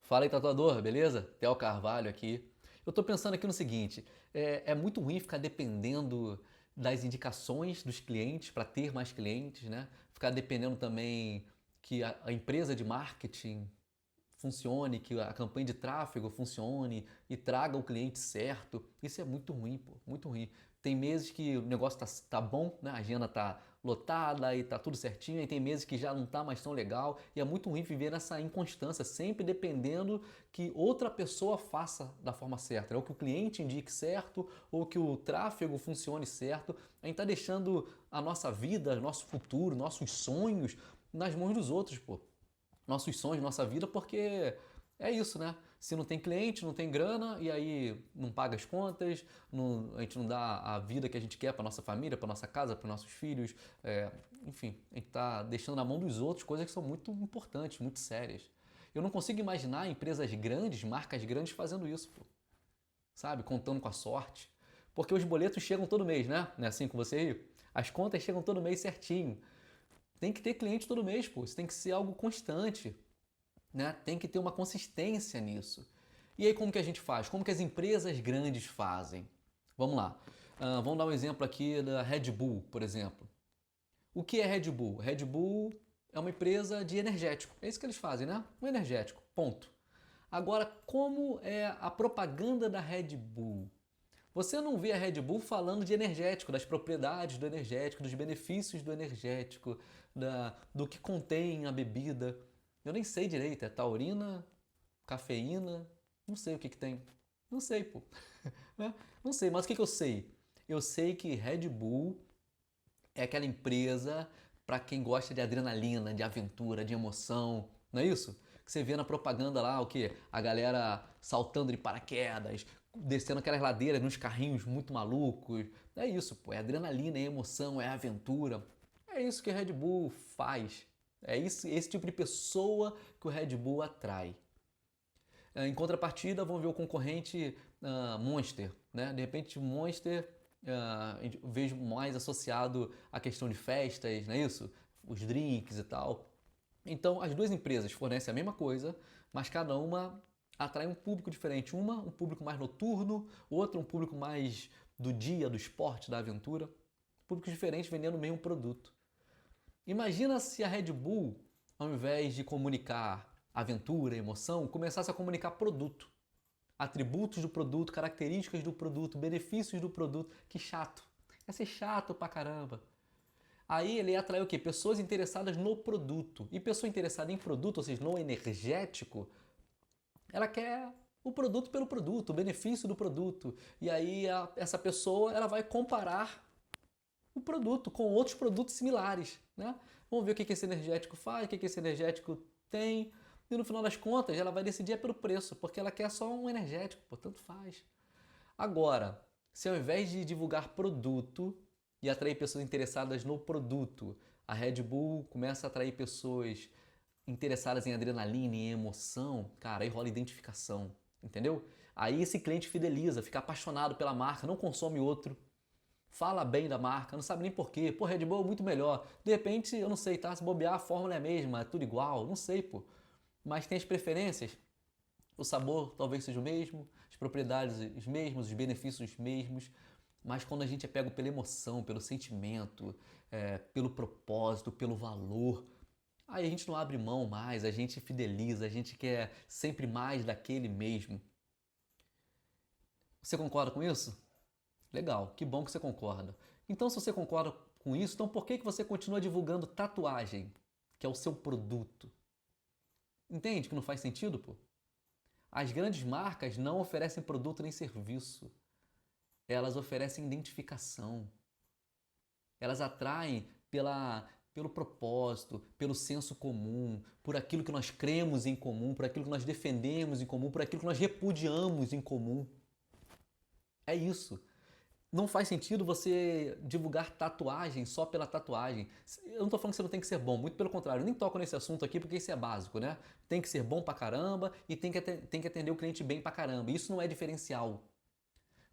Fala aí, tatuador, beleza? Theo Carvalho aqui. Eu tô pensando aqui no seguinte: é muito ruim ficar dependendo das indicações dos clientes para ter mais clientes, né? Ficar dependendo também que a empresa de marketing funcione, que a campanha de tráfego funcione e traga o cliente certo. Isso é muito ruim, pô, muito ruim. Tem meses que o negócio tá bom, né? A agenda tá lotada e tá tudo certinho, e tem meses que já não tá mais tão legal, e é muito ruim viver nessa inconstância, sempre dependendo que outra pessoa faça da forma certa, ou que o cliente indique certo, ou que o tráfego funcione certo. A gente tá deixando a nossa vida, nosso futuro, nossos sonhos nas mãos dos outros, pô, nossos sonhos, nossa vida, porque é isso, né? Se não tem cliente, não tem grana, e aí não paga as contas, a gente não dá a vida que a gente quer para nossa família, para nossa casa, para nossos filhos, enfim, a gente está deixando na mão dos outros coisas que são muito importantes, muito sérias. Eu não consigo imaginar empresas grandes, marcas grandes fazendo isso, pô, sabe? Contando com a sorte. Porque os boletos chegam todo mês, né? Não é assim com você aí? As contas chegam todo mês certinho. Tem que ter cliente todo mês, pô. Isso tem que ser algo constante, né? Tem que ter uma consistência nisso. E aí como que a gente faz? Como que as empresas grandes fazem? Vamos lá. Vamos dar um exemplo aqui da Red Bull, por exemplo. O que é Red Bull? Red Bull é uma empresa de energético. É isso que eles fazem, né? Um energético. Ponto. Agora, como é a propaganda da Red Bull? Você não vê a Red Bull falando de energético, das propriedades do energético, dos benefícios do energético, do que contém a bebida. Eu nem sei direito, é taurina, cafeína, não sei o que tem. Não sei, pô. Né? Não sei, mas o que eu sei? Eu sei que Red Bull é aquela empresa para quem gosta de adrenalina, de aventura, de emoção, não é isso? Que você vê na propaganda lá o que? A galera saltando de paraquedas, descendo aquelas ladeiras nos carrinhos muito malucos. É isso, pô, é adrenalina, é emoção, é aventura. É isso que o Red Bull faz. É isso, esse tipo de pessoa que o Red Bull atrai. Em contrapartida, vamos ver o concorrente Monster, né? De repente, Monster eu vejo mais associado à questão de festas, não é isso? Os drinks e tal. Então, as duas empresas fornecem a mesma coisa, mas cada uma atrai um público diferente. Uma, um público mais noturno, outra, um público mais do dia, do esporte, da aventura. Públicos diferentes vendendo o mesmo produto. Imagina se a Red Bull, ao invés de comunicar aventura, emoção, começasse a comunicar produto. Atributos do produto, características do produto, benefícios do produto. Que chato. Ia ser chato pra caramba. Aí ele atrai o quê? Pessoas interessadas no produto. E pessoa interessada em produto, ou seja, no energético, ela quer o produto pelo produto, o benefício do produto. E aí essa pessoa ela vai comparar o produto com outros produtos similares, né? Vamos ver o que esse energético faz, o que esse energético tem. E no final das contas, ela vai decidir é pelo preço, porque ela quer só um energético, portanto faz. Agora, se ao invés de divulgar produto e atrair pessoas interessadas no produto, a Red Bull começa a atrair pessoas interessadas em adrenalina, em emoção, cara, aí rola identificação, entendeu? Aí esse cliente fideliza, fica apaixonado pela marca, não consome outro, fala bem da marca, não sabe nem porquê. Pô, Red Bull é muito melhor. De repente, eu não sei, tá? Se bobear, a fórmula é a mesma, é tudo igual, não sei, pô. Mas tem as preferências. O sabor talvez seja o mesmo, as propriedades os mesmos, os benefícios os mesmos. Mas quando a gente é pego pela emoção, pelo sentimento, pelo propósito, pelo valor, aí a gente não abre mão mais, a gente fideliza, a gente quer sempre mais daquele mesmo. Você concorda com isso? Legal, que bom que você concorda. Então, se você concorda com isso, então por que você continua divulgando tatuagem, que é o seu produto? Entende que não faz sentido, pô? As grandes marcas não oferecem produto nem serviço. Elas oferecem identificação. Elas atraem pelo propósito, pelo senso comum, por aquilo que nós cremos em comum, por aquilo que nós defendemos em comum, por aquilo que nós repudiamos em comum. É isso. Não faz sentido você divulgar tatuagem só pela tatuagem. Eu não tô falando que você não tem que ser bom, muito pelo contrário, eu nem toco nesse assunto aqui porque isso é básico, né? Tem que ser bom pra caramba e tem que atender o cliente bem pra caramba. Isso não é diferencial.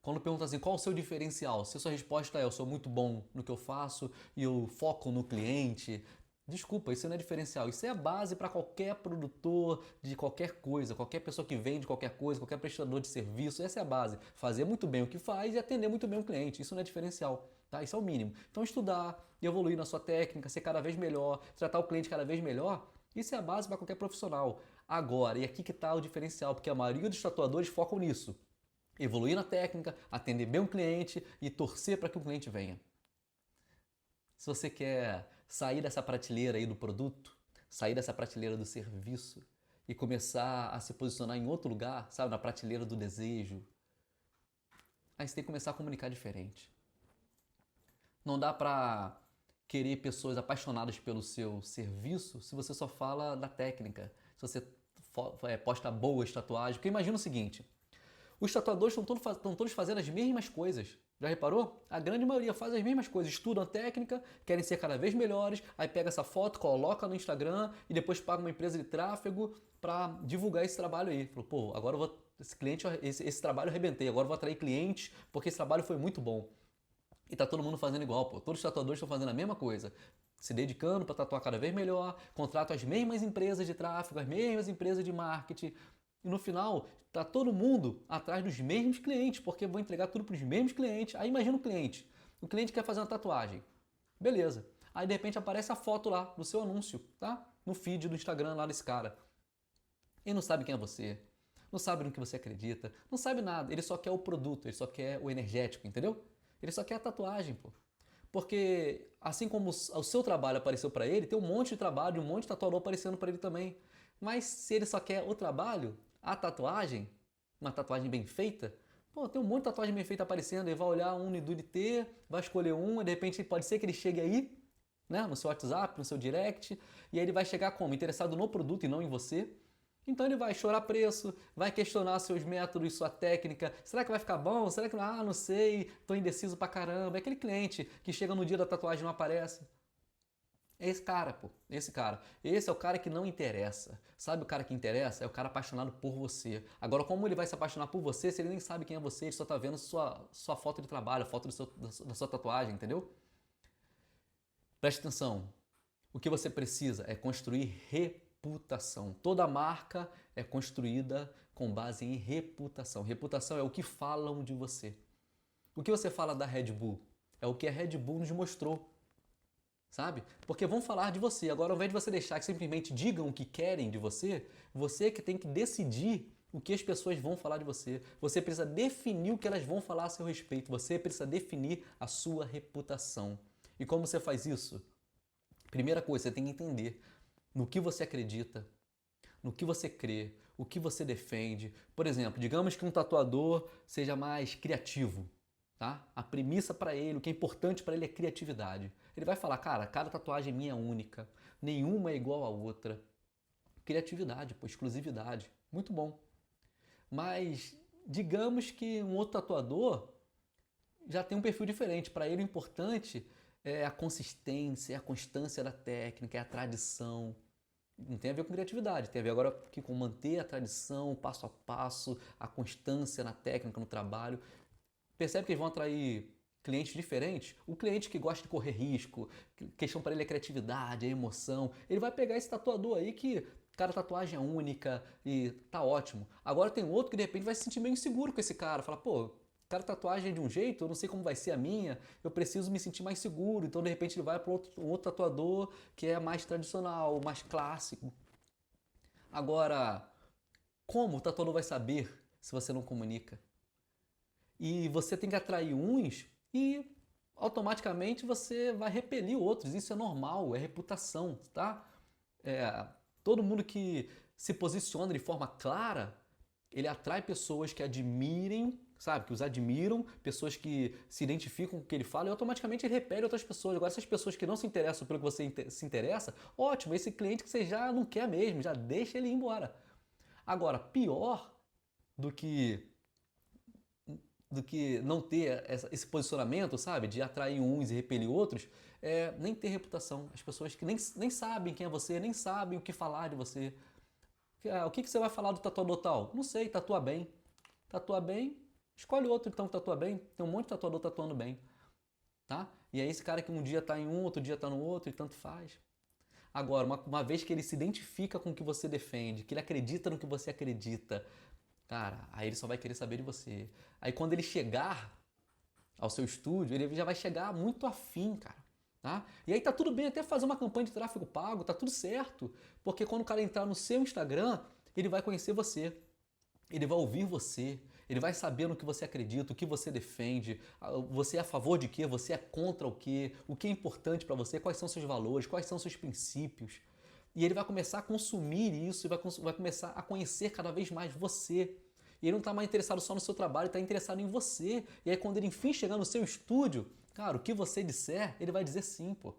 Quando pergunta assim, qual o seu diferencial? Se a sua resposta é eu sou muito bom no que eu faço e eu foco no cliente, Desculpa, isso não é diferencial. Isso é a base para qualquer produtor de qualquer coisa, qualquer pessoa que vende qualquer coisa, qualquer prestador de serviço. Essa é a base. Fazer muito bem o que faz e atender muito bem o cliente. Isso não é diferencial, tá? Isso é o mínimo. Então, estudar, evoluir na sua técnica, ser cada vez melhor, tratar o cliente cada vez melhor, isso é a base para qualquer profissional. Agora, e aqui que está o diferencial, porque a maioria dos tatuadores focam nisso. Evoluir na técnica, atender bem o cliente e torcer para que o cliente venha. Se você quer sair dessa prateleira aí do produto, sair dessa prateleira do serviço e começar a se posicionar em outro lugar, sabe, na prateleira do desejo, aí você tem que começar a comunicar diferente. Não dá pra querer pessoas apaixonadas pelo seu serviço se você só fala da técnica, se você posta boas tatuagens. Porque imagina o seguinte, os tatuadores estão todos fazendo as mesmas coisas. Já reparou? A grande maioria faz as mesmas coisas, estudam a técnica, querem ser cada vez melhores, aí pega essa foto, coloca no Instagram e depois paga uma empresa de tráfego para divulgar esse trabalho aí. Falou, pô, agora eu vou, esse trabalho eu arrebentei, agora eu vou atrair clientes porque esse trabalho foi muito bom. E tá todo mundo fazendo igual, pô. Todos os tatuadores estão fazendo a mesma coisa. Se dedicando para tatuar cada vez melhor, contratam as mesmas empresas de tráfego, as mesmas empresas de marketing. E no final, tá todo mundo atrás dos mesmos clientes, porque vão entregar tudo para os mesmos clientes. Aí imagina o cliente. O cliente quer fazer uma tatuagem. Beleza. Aí de repente aparece a foto lá do seu anúncio, tá? No feed do Instagram lá desse cara. Ele não sabe quem é você, não sabe no que você acredita, não sabe nada. Ele só quer o produto, ele só quer o energético, entendeu? Ele só quer a tatuagem, pô. Porque assim como o seu trabalho apareceu para ele, tem um monte de trabalho, um monte de tatuador aparecendo para ele também. Mas se ele só quer o trabalho, a tatuagem, uma tatuagem bem feita, pô, tem um monte de tatuagem bem feita aparecendo, ele vai olhar um do ter, vai escolher um, e de repente pode ser que ele chegue aí, né, no seu WhatsApp, no seu direct, e aí ele vai chegar como? Interessado no produto e não em você. Então ele vai chorar preço, vai questionar seus métodos, sua técnica. Será que vai ficar bom? Será que não sei, tô indeciso pra caramba. É aquele cliente que chega no dia da tatuagem e não aparece. É esse cara, pô. Esse cara. Esse é o cara que não interessa. Sabe o cara que interessa? É o cara apaixonado por você. Agora, como ele vai se apaixonar por você se ele nem sabe quem é você, ele só tá vendo sua foto de trabalho, foto da sua tatuagem, entendeu? Preste atenção. O que você precisa é construir reputação. Toda marca é construída com base em reputação. Reputação é o que falam de você. O que você fala da Red Bull? É o que a Red Bull nos mostrou. Sabe? Porque vão falar de você. Agora, ao invés de você deixar que simplesmente digam o que querem de você, você que tem que decidir o que as pessoas vão falar de você. Você precisa definir o que elas vão falar a seu respeito. Você precisa definir a sua reputação. E como você faz isso? Primeira coisa, você tem que entender no que você acredita, no que você crê, o que você defende. Por exemplo, digamos que um tatuador seja mais criativo, tá? A premissa para ele, o que é importante para ele é criatividade. Ele vai falar, cara, cada tatuagem minha é única, nenhuma é igual à outra. Criatividade, pô, exclusividade. Muito bom. Mas digamos que um outro tatuador já tem um perfil diferente. Para ele o importante é a consistência, é a constância da técnica, é a tradição. Não tem a ver com criatividade, tem a ver agora com manter a tradição, o passo a passo, a constância na técnica, no trabalho. Percebe que eles vão atrair clientes diferentes? O cliente que gosta de correr risco, questão para ele é criatividade, é emoção, ele vai pegar esse tatuador aí que, cara, a tatuagem é única e tá ótimo. Agora tem outro que de repente vai se sentir meio inseguro com esse cara, fala, pô, cara, tatuagem é de um jeito, eu não sei como vai ser a minha, eu preciso me sentir mais seguro. Então, de repente, ele vai para um outro tatuador que é mais tradicional, mais clássico. Agora, como o tatuador vai saber se você não comunica? E você tem que atrair uns e automaticamente você vai repelir outros. Isso é normal, é reputação, tá? É, todo mundo que se posiciona de forma clara, ele atrai pessoas que admirem, sabe? Que os admiram, pessoas que se identificam com o que ele fala e automaticamente ele repele outras pessoas. Agora, essas pessoas que não se interessam pelo que você se interessa, ótimo, esse cliente que você já não quer mesmo, já deixa ele ir embora. Agora, pior do que não ter esse posicionamento, sabe? De atrair uns e repelir outros, é nem ter reputação. As pessoas que nem sabem quem é você, nem sabem o que falar de você. O que você vai falar do tatuador tal? Não sei, tatua bem. Tatua bem, escolhe outro então que tatua bem. Tem um monte de tatuador tatuando bem. Tá? E é esse cara que um dia tá em um, outro dia tá no outro e tanto faz. Agora, uma vez que ele se identifica com o que você defende, que ele acredita no que você acredita, cara, aí ele só vai querer saber de você. Aí quando ele chegar ao seu estúdio, ele já vai chegar muito afim, cara. Tá? E aí tá tudo bem até fazer uma campanha de tráfego pago, tá tudo certo. Porque quando o cara entrar no seu Instagram, ele vai conhecer você. Ele vai ouvir você, ele vai saber no que você acredita, o que você defende, você é a favor de quê, você é contra o que é importante para você, quais são seus valores, quais são seus princípios. E ele vai começar a consumir isso e vai começar a conhecer cada vez mais você. E ele não está mais interessado só no seu trabalho, ele está interessado em você. E aí quando ele enfim chegar no seu estúdio, cara, o que você disser, ele vai dizer sim, pô.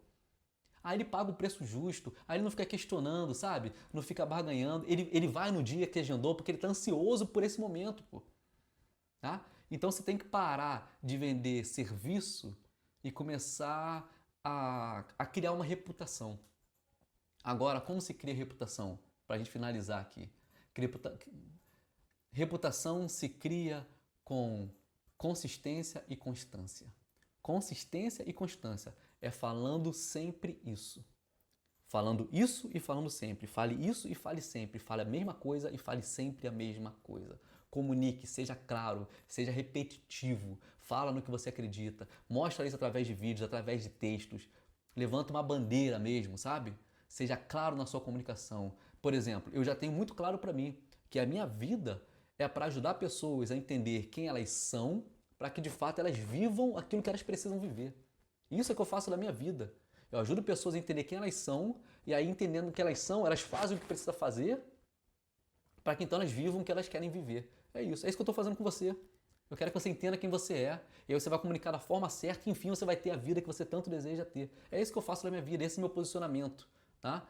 Aí ele paga o preço justo, aí ele não fica questionando, sabe? Não fica barganhando. Ele vai no dia que agendou porque ele está ansioso por esse momento, pô. Tá? Então você tem que parar de vender serviço e começar a criar uma reputação. Agora, como se cria reputação? Para a gente finalizar aqui. Reputação se cria com consistência e constância. Consistência e constância é falando sempre isso. Falando isso e falando sempre. Fale isso e fale sempre. Fale a mesma coisa e fale sempre a mesma coisa. Comunique, seja claro, seja repetitivo. Fala no que você acredita. Mostra isso através de vídeos, através de textos. Levanta uma bandeira mesmo, sabe? Seja claro na sua comunicação. Por exemplo, eu já tenho muito claro para mim que a minha vida é para ajudar pessoas a entender quem elas são, para que de fato elas vivam aquilo que elas precisam viver. Isso é o que eu faço na minha vida. Eu ajudo pessoas a entender quem elas são, e aí entendendo quem elas são, elas fazem o que precisa fazer, para que então elas vivam o que elas querem viver. É isso que eu estou fazendo com você. Eu quero que você entenda quem você é, e aí você vai comunicar da forma certa, e enfim você vai ter a vida que você tanto deseja ter. É isso que eu faço na minha vida, esse é o meu posicionamento. Tá?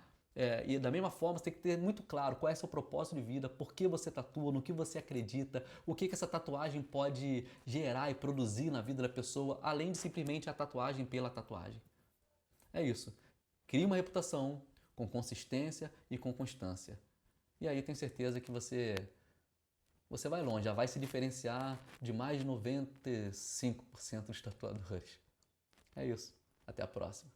E da mesma forma, você tem que ter muito claro qual é o seu propósito de vida, por que você tatua, no que você acredita, o que essa tatuagem pode gerar e produzir na vida da pessoa, além de simplesmente a tatuagem pela tatuagem. É isso. Crie uma reputação com consistência e com constância. E aí eu tenho certeza que você vai longe, já vai se diferenciar de mais de 95% dos tatuadores. É isso. Até a próxima.